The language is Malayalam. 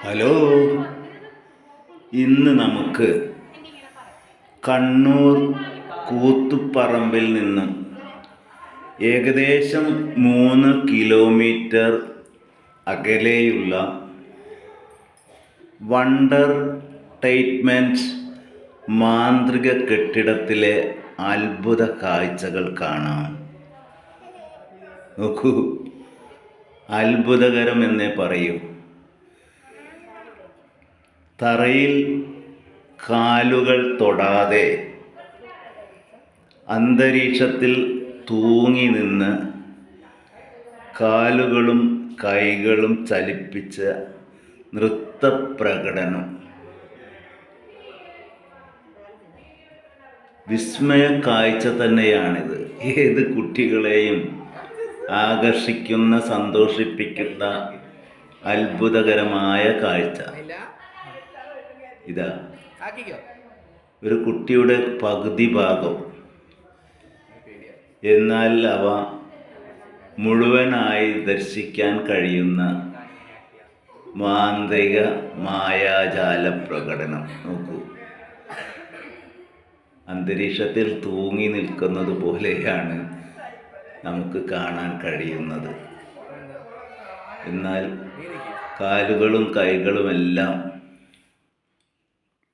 ഹലോ, ഇന്ന് നമുക്ക് കണ്ണൂർ കൂത്തുപറമ്പിൽ നിന്നും ഏകദേശം 3 കിലോമീറ്റർ അകലെയുള്ള വണ്ടർ ടൈറ്റ്മെൻറ്റ് മാന്ത്രിക കെട്ടിടത്തിലെ അത്ഭുത കാഴ്ചകൾ കാണാം. നോക്കൂ, അത്ഭുതകരം എന്നേ പറയൂ. തറയിൽ കാലുകൾ തൊടാതെ അന്തരീക്ഷത്തിൽ തൂങ്ങി നിന്ന് കാലുകളും കൈകളും ചലിപ്പിച്ച നൃത്തപ്രകടനം. വിസ്മയ കാഴ്ച തന്നെയാണിത്. ഏത് കുട്ടികളെയും ആകർഷിക്കുന്ന, സന്തോഷിപ്പിക്കുന്ന അത്ഭുതകരമായ കാഴ്ച. ഇതാ ഒരു കുട്ടിയുടെ പകുതി ഭാഗം, എന്നാൽ അവ മുഴുവനായി ദർശിക്കാൻ കഴിയുന്ന മാന്ത്രിക മായാജാല പ്രകടനം. നോക്കൂ, അന്തരീക്ഷത്തിൽ തൂങ്ങി നിൽക്കുന്നത് പോലെയാണ് നമുക്ക് കാണാൻ കഴിയുന്നത്. എന്നാൽ കാലുകളും കൈകളുമെല്ലാം